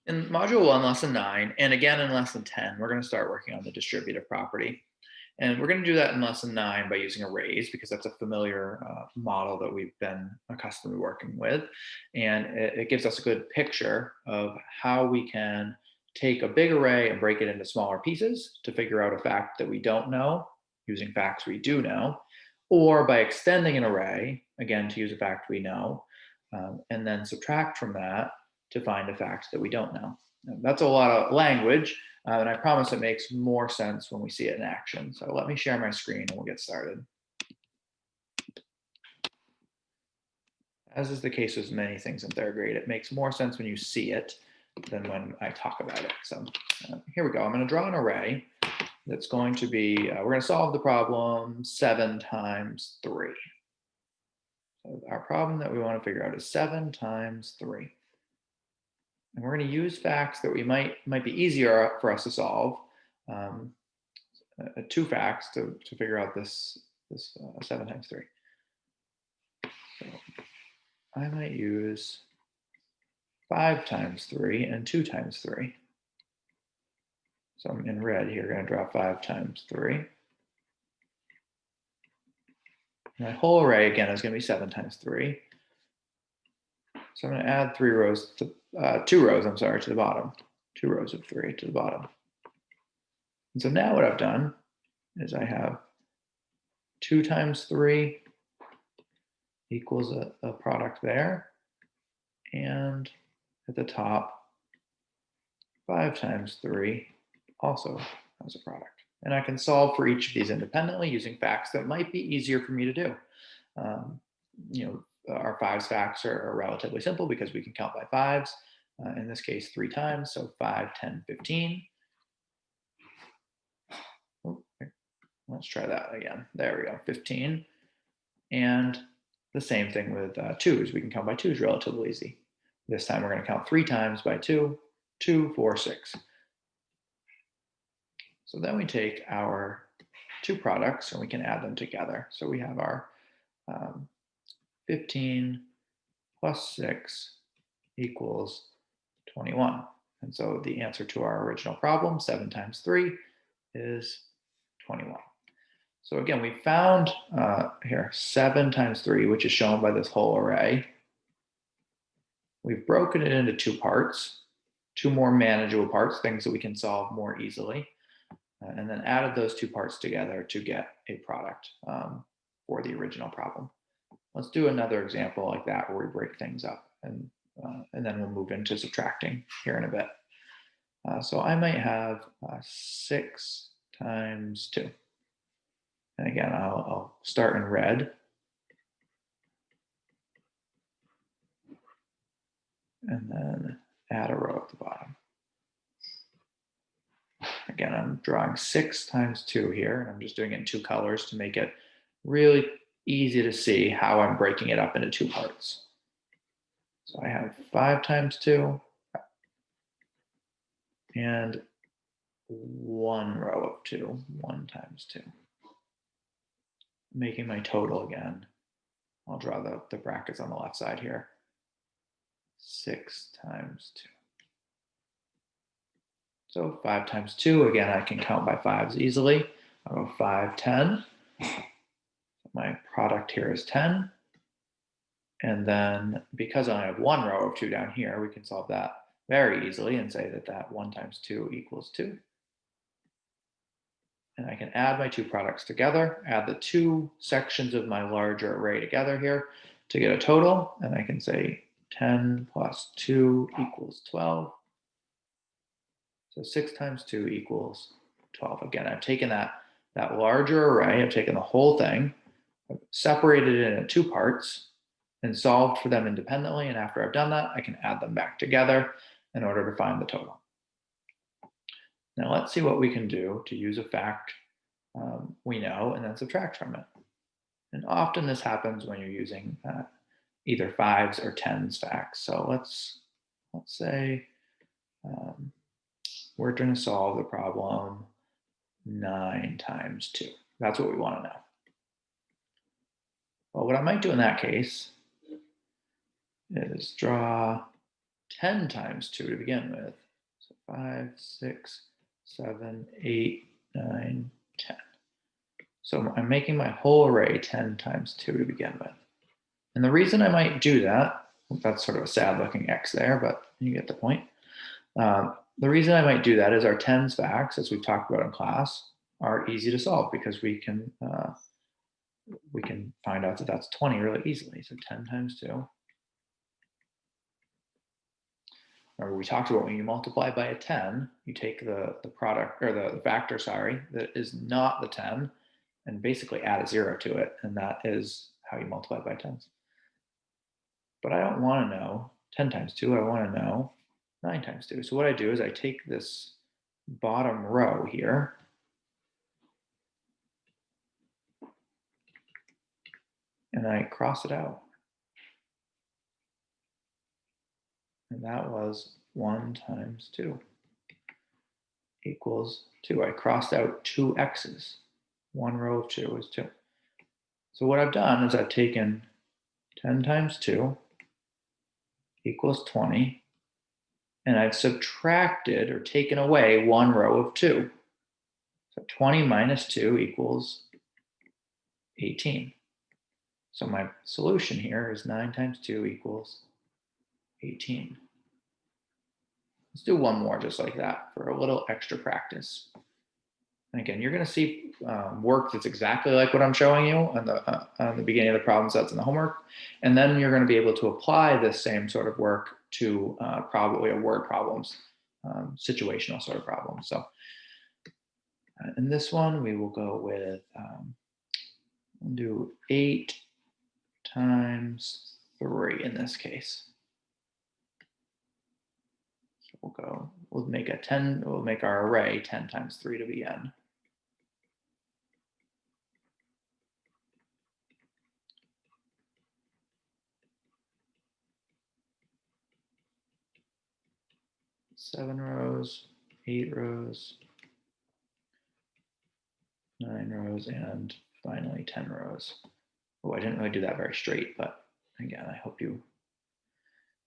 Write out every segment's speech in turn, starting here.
In module 1, lesson 9, and again in lesson 10, we're going to start working on the distributive property. And we're going to do that in lesson 9 by using arrays because that's a familiar model that we've been accustomed to working with. And it gives us a good picture of how we can take a big array and break it into smaller pieces to figure out a fact that we don't know using facts we do know, or by extending an array, again, to use a fact we know, and then subtract from that to find a fact that we don't know. And that's a lot of language, and I promise it makes more sense when we see it in action. So let me share my screen and we'll get started. As is the case with many things in third grade, it makes more sense when you see it than when I talk about it. So here we go. I'm going to draw an array that's going to be, we're going to solve the problem 7 times 3. So our problem that we want to figure out is 7 times 3. And we're going to use facts that we might be easier for us to solve. 2 facts to figure out this 7 times 3. So I might use 5 times 3 and 2 times 3. So I'm in red here, going to draw 5 times 3. My whole array again is going to be 7 times 3. So I'm going to add 3 rows to 2 rows, I'm sorry, to the bottom. 2 rows of 3 to the bottom. And so now what I've done is I have 2 times 3 equals a product there. And at the top, 5 times 3 also has a product. And I can solve for each of these independently using facts that might be easier for me to do. Our 5's facts are relatively simple because we can count by 5's. In this case, 3 times, so 5, 10, 15. Oh, let's try that again. There we go, 15. And the same thing with 2's. We can count by 2's relatively easy. This time we're going to count 3 times by 2, 2, 4, 6. So then we take our 2 products and we can add them together. So we have our 15 plus 6 equals 21. And so the answer to our original problem, 7 times 3, is 21. So again, we found here 7 times 3, which is shown by this whole array. We've broken it into 2 parts, 2 more manageable parts, things that we can solve more easily, and then added those 2 parts together to get a product for the original problem. Let's do another example like that where we break things up, and then we'll move into subtracting here in a bit. So I might have 6 times 2. And again, I'll start in red. And then add a row at the bottom. Again, I'm drawing 6 times 2 here, and I'm just doing it in 2 colors to make it really easy to see how I'm breaking it up into 2 parts. So I have 5 times 2 and 1 row of 2, 1 times 2. Making my total again. I'll draw the brackets on the left side here. 6 times 2. So 5 times 2, again, I can count by 5's easily. I'll go 5, 10. My product here is 10. And then because I have 1 row of 2 down here, we can solve that very easily and say that 1 times 2 equals 2. And I can add my 2 products together, add the 2 sections of my larger array together here to get a total. And I can say 10 plus 2 equals 12. So 6 times 2 equals 12. Again, I've taken that larger array, I've taken the whole thing, I've separated it into 2 parts, and solved for them independently. And after I've done that, I can add them back together in order to find the total. Now let's see what we can do to use a fact we know and then subtract from it. And often this happens when you're using either 5's or 10's facts. So let's say we're going to solve the problem 9 times 2. That's what we want to know. Well, what I might do in that case is draw 10 times 2 to begin with. So 5, 6, 7, 8, 9, 10. So I'm making my whole array 10 times 2 to begin with. And the reason I might do that, that's sort of a sad looking X there, but you get the point. The reason I might do that is our tens facts, as we've talked about in class, are easy to solve because we can find out that that's 20 really easily. So 10 times 2. Remember, we talked about when you multiply by a 10, you take the product, or the factor, sorry, that is not the 10, and basically add a 0 to it. And that is how you multiply by tens. But I don't want to know 10 times 2. I want to know 9 times 2. So what I do is I take this bottom row here, and I cross it out. And that was 1 times 2 equals 2. I crossed out 2 x's. One row of 2 is 2. So what I've done is I've taken 10 times 2 equals 20, and I've subtracted or taken away one row of 2. So 20 minus 2 equals 18. So my solution here is 9 times 2 equals 18. Let's do one more just like that for a little extra practice. And again, you're going to see work that's exactly like what I'm showing you on the beginning of the problem sets in the homework. And then you're going to be able to apply this same sort of work to probably word problems, situational sort of problems. So in this one, we will go with, we'll do 8 times 3 in this case. So we'll make a 10, we'll make our array 10 times 3 to begin. Seven rows, 8 rows, 9 rows, and finally 10 rows. Oh, I didn't really do that very straight, but again, I hope you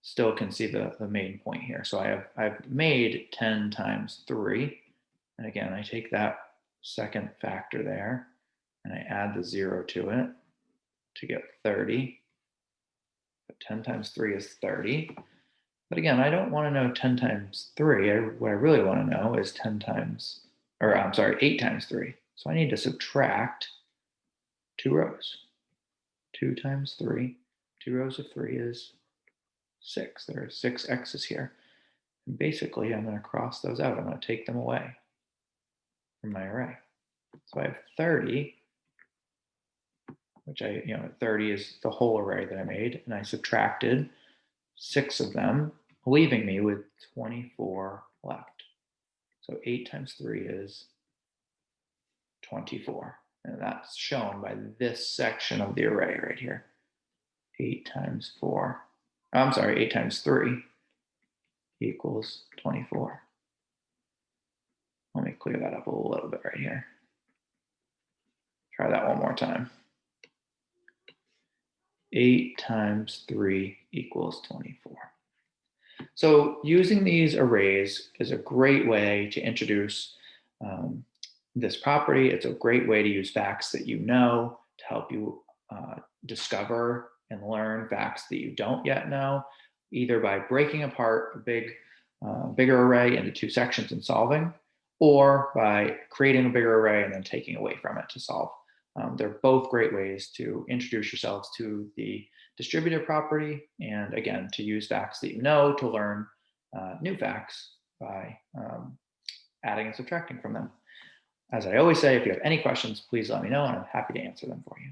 still can see the main point here. So I've made 10 times 3. And again, I take that second factor there and I add the 0 to it to get 30. But 10 times 3 is 30. But again, I don't want to know 10 times 3. What I really want to know is 10 times, or I'm sorry, 8 times 3. So I need to subtract 2 rows. 2 times 3, 2 rows of 3 is 6. There are 6 x's here. And basically, I'm going to cross those out. I'm going to take them away from my array. So I have 30, which 30 is the whole array that I made, and I subtracted 6 of them, leaving me with 24 left. So 8 times 3 is 24. And that's shown by this section of the array right here. 8 times 4. I'm sorry, 8 times 3 equals 24. Let me clear that up a little bit right here. Try that one more time. 8 times 3 equals 24. So using these arrays is a great way to introduce this property. It's a great way to use facts that you know to help you discover and learn facts that you don't yet know, either by breaking apart a bigger array into 2 sections and solving, or by creating a bigger array and then taking away from it to solve. They're both great ways to introduce yourselves to the distributive property, and again, to use facts that you know to learn new facts by adding and subtracting from them. As I always say, if you have any questions, please let me know and I'm happy to answer them for you.